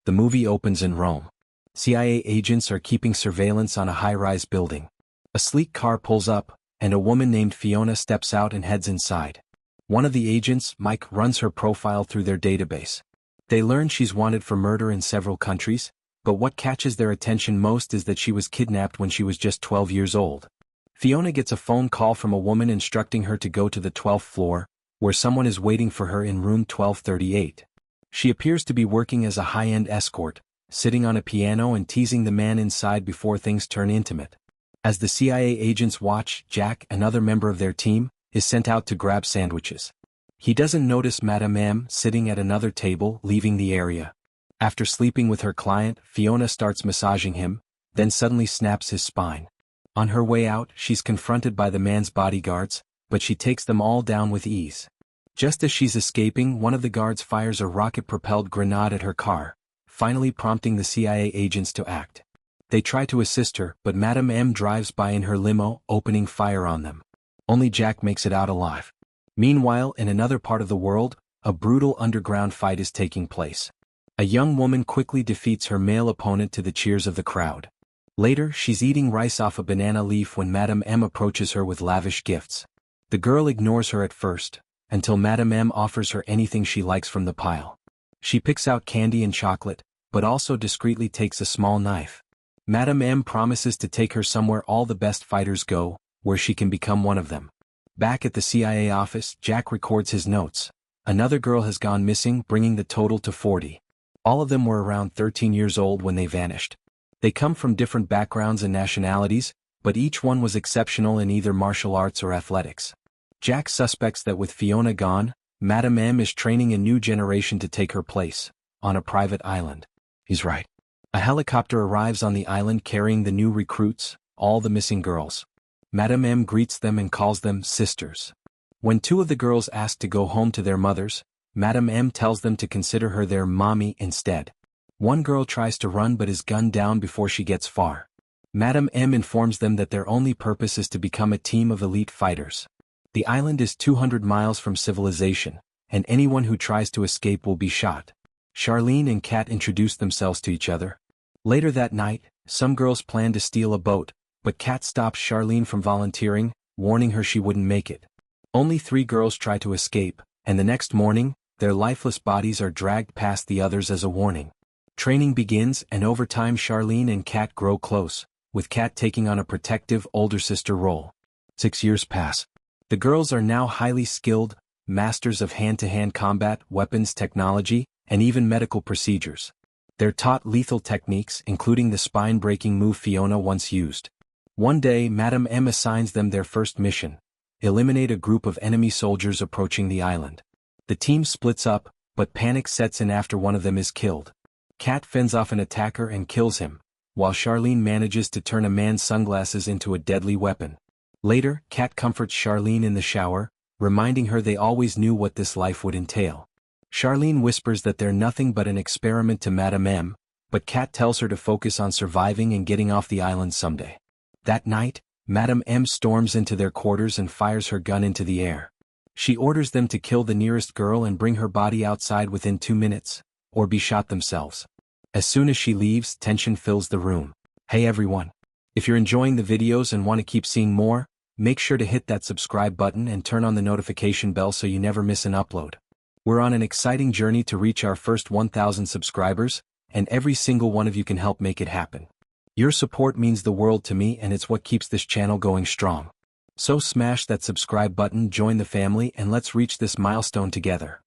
The movie opens in Rome. CIA agents are keeping surveillance on a high-rise building. A sleek car pulls up, and a woman named Fiona steps out and heads inside. One of the agents, Mike, runs her profile through their database. They learn she's wanted for murder in several countries, but what catches their attention most is that she was kidnapped when she was just 12 years old. Fiona gets a phone call from a woman instructing her to go to the 12th floor, where someone is waiting for her in room 1238. She appears to be working as a high-end escort, sitting on a piano and teasing the man inside before things turn intimate. As the CIA agents watch, Jack, another member of their team, is sent out to grab sandwiches. He doesn't notice Madame M sitting at another table, leaving the area. After sleeping with her client, Fiona starts massaging him, then suddenly snaps his spine. On her way out, she's confronted by the man's bodyguards, but she takes them all down with ease. Just as she's escaping, one of the guards fires a rocket-propelled grenade at her car, finally prompting the CIA agents to act. They try to assist her, but Madame M drives by in her limo, opening fire on them. Only Jack makes it out alive. Meanwhile, in another part of the world, a brutal underground fight is taking place. A young woman quickly defeats her male opponent to the cheers of the crowd. Later, she's eating rice off a banana leaf when Madame M approaches her with lavish gifts. The girl ignores her at first, until Madame M offers her anything she likes from the pile. She picks out candy and chocolate, but also discreetly takes a small knife. Madame M promises to take her somewhere all the best fighters go, where she can become one of them. Back at the CIA office, Jack records his notes. Another girl has gone missing, bringing the total to 40. All of them were around 13 years old when they vanished. They come from different backgrounds and nationalities, but each one was exceptional in either martial arts or athletics. Jack suspects that with Fiona gone, Madame M is training a new generation to take her place, on a private island. He's right. A helicopter arrives on the island carrying the new recruits, all the missing girls. Madame M greets them and calls them sisters. When two of the girls ask to go home to their mothers, Madame M tells them to consider her their mommy instead. One girl tries to run but is gunned down before she gets far. Madame M informs them that their only purpose is to become a team of elite fighters. The island is 200 miles from civilization, and anyone who tries to escape will be shot. Charlene and Kat introduce themselves to each other. Later that night, some girls plan to steal a boat, but Kat stops Charlene from volunteering, warning her she wouldn't make it. Only 3 girls try to escape, and the next morning, their lifeless bodies are dragged past the others as a warning. Training begins, and over time Charlene and Kat grow close, with Kat taking on a protective older sister role. 6 years pass. The girls are now highly skilled, masters of hand-to-hand combat, weapons technology, and even medical procedures. They're taught lethal techniques, including the spine-breaking move Fiona once used. One day, Madame M assigns them their first mission: eliminate a group of enemy soldiers approaching the island. The team splits up, but panic sets in after one of them is killed. Kat fends off an attacker and kills him, while Charlene manages to turn a man's sunglasses into a deadly weapon. Later, Kat comforts Charlene in the shower, reminding her they always knew what this life would entail. Charlene whispers that they're nothing but an experiment to Madame M, but Kat tells her to focus on surviving and getting off the island someday. That night, Madame M storms into their quarters and fires her gun into the air. She orders them to kill the nearest girl and bring her body outside within 2 minutes, or be shot themselves. As soon as she leaves, tension fills the room. Hey everyone! If you're enjoying the videos and want to keep seeing more, make sure to hit that subscribe button and turn on the notification bell so you never miss an upload. We're on an exciting journey to reach our first 1,000 subscribers, and every single one of you can help make it happen. Your support means the world to me, and it's what keeps this channel going strong. So smash that subscribe button, join the family, and let's reach this milestone together.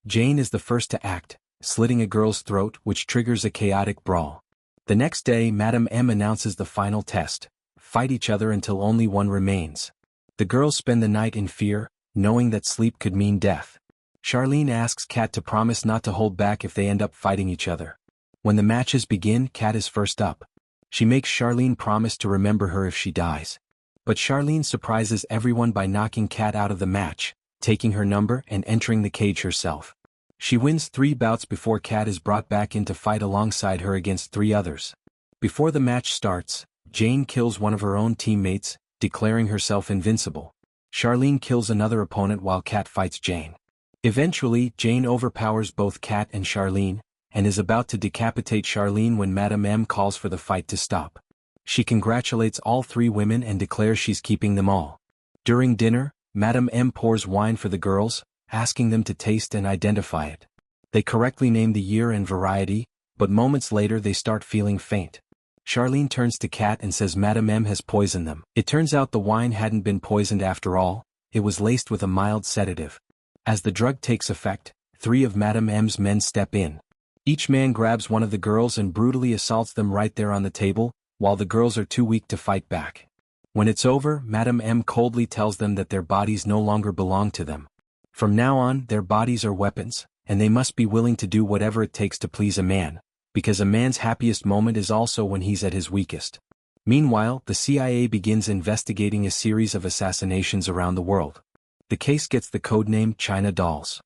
Jane is the first to act, slitting a girl's throat, which triggers a chaotic brawl. The next day, Madame M announces the final test: fight each other until only one remains. The girls spend the night in fear, knowing that sleep could mean death. Charlene asks Kat to promise not to hold back if they end up fighting each other. When the matches begin, Kat is first up. She makes Charlene promise to remember her if she dies. But Charlene surprises everyone by knocking Kat out of the match, taking her number and entering the cage herself. She wins 3 bouts before Kat is brought back in to fight alongside her against 3 others. Before the match starts, Jane kills one of her own teammates, declaring herself invincible. Charlene kills another opponent while Kat fights Jane. Eventually, Jane overpowers both Kat and Charlene, and is about to decapitate Charlene when Madame M calls for the fight to stop. She congratulates all three women and declares she's keeping them all. During dinner, Madame M pours wine for the girls, asking them to taste and identify it. They correctly name the year and variety, but moments later they start feeling faint. Charlene turns to Kat and says Madame M has poisoned them. It turns out the wine hadn't been poisoned after all, it was laced with a mild sedative. As the drug takes effect, 3 of Madame M's men step in. Each man grabs one of the girls and brutally assaults them right there on the table, while the girls are too weak to fight back. When it's over, Madame M coldly tells them that their bodies no longer belong to them. From now on, their bodies are weapons, and they must be willing to do whatever it takes to please a man, because a man's happiest moment is also when he's at his weakest. Meanwhile, the CIA begins investigating a series of assassinations around the world. The case gets the codename China Dolls.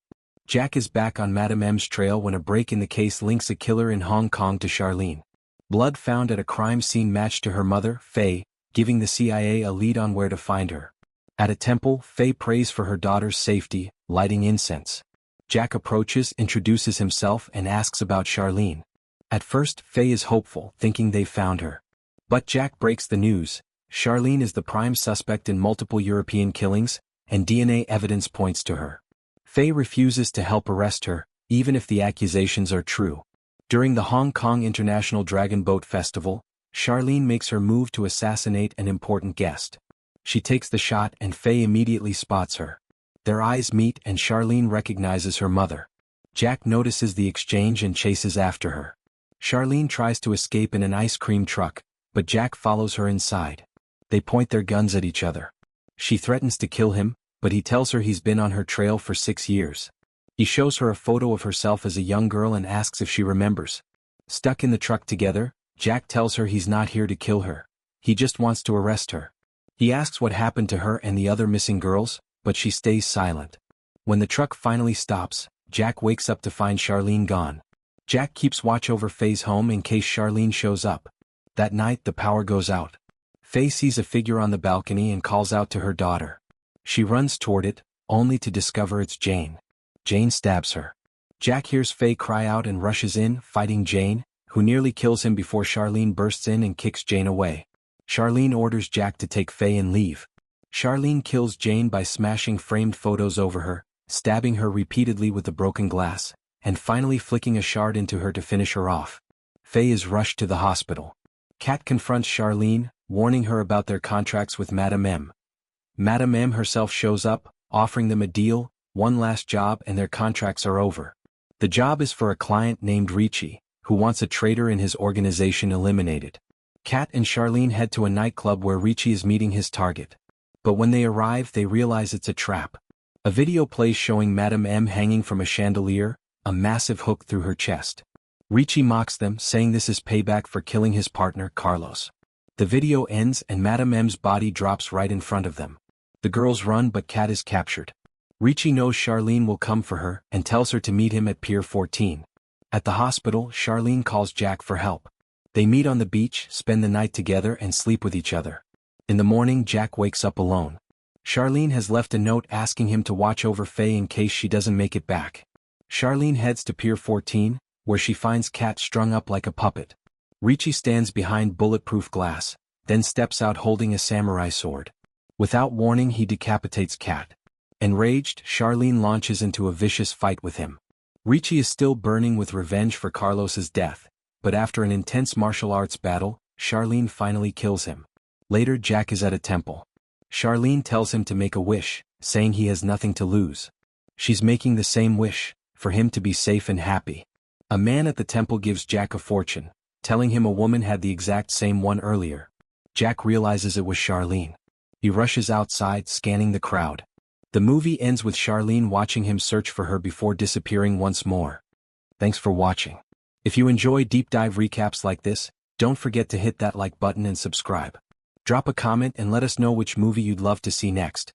Jack is back on Madame M's trail when a break in the case links a killer in Hong Kong to Charlene. Blood found at a crime scene matched to her mother, Faye, giving the CIA a lead on where to find her. At a temple, Faye prays for her daughter's safety, lighting incense. Jack approaches, introduces himself, and asks about Charlene. At first, Faye is hopeful, thinking they've found her. But Jack breaks the news. Charlene is the prime suspect in multiple European killings, and DNA evidence points to her. Faye refuses to help arrest her, even if the accusations are true. During the Hong Kong International Dragon Boat Festival, Charlene makes her move to assassinate an important guest. She takes the shot and Faye immediately spots her. Their eyes meet and Charlene recognizes her mother. Jack notices the exchange and chases after her. Charlene tries to escape in an ice cream truck, but Jack follows her inside. They point their guns at each other. She threatens to kill him, but he tells her he's been on her trail for 6 years. He shows her a photo of herself as a young girl and asks if she remembers. Stuck in the truck together, Jack tells her he's not here to kill her. He just wants to arrest her. He asks what happened to her and the other missing girls, but she stays silent. When the truck finally stops, Jack wakes up to find Charlene gone. Jack keeps watch over Faye's home in case Charlene shows up. That night the power goes out. Faye sees a figure on the balcony and calls out to her daughter. She runs toward it, only to discover it's Jane. Jane stabs her. Jack hears Faye cry out and rushes in, fighting Jane, who nearly kills him before Charlene bursts in and kicks Jane away. Charlene orders Jack to take Faye and leave. Charlene kills Jane by smashing framed photos over her, stabbing her repeatedly with the broken glass, and finally flicking a shard into her to finish her off. Faye is rushed to the hospital. Kat confronts Charlene, warning her about their contracts with Madame M. Madame M herself shows up, offering them a deal, one last job, and their contracts are over. The job is for a client named Ricci, who wants a traitor in his organization eliminated. Kat and Charlene head to a nightclub where Ricci is meeting his target. But when they arrive they realize it's a trap. A video plays showing Madame M hanging from a chandelier, a massive hook through her chest. Ricci mocks them, saying this is payback for killing his partner, Carlos. The video ends and Madame M's body drops right in front of them. The girls run but Kat is captured. Ricci knows Charlene will come for her and tells her to meet him at Pier 14. At the hospital, Charlene calls Jack for help. They meet on the beach, spend the night together and sleep with each other. In the morning Jack wakes up alone. Charlene has left a note asking him to watch over Faye in case she doesn't make it back. Charlene heads to Pier 14, where she finds Kat strung up like a puppet. Ricci stands behind bulletproof glass, then steps out holding a samurai sword. Without warning he decapitates Kat. Enraged, Charlene launches into a vicious fight with him. Ricci is still burning with revenge for Carlos's death, but after an intense martial arts battle, Charlene finally kills him. Later Jack is at a temple. Charlene tells him to make a wish, saying he has nothing to lose. She's making the same wish, for him to be safe and happy. A man at the temple gives Jack a fortune, telling him a woman had the exact same one earlier. Jack realizes it was Charlene. He rushes outside, scanning the crowd. The movie ends with Charlene watching him search for her before disappearing once more. Thanks for watching. If you enjoy deep dive recaps like this, don't forget to hit that like button and subscribe. Drop a comment and let us know which movie you'd love to see next.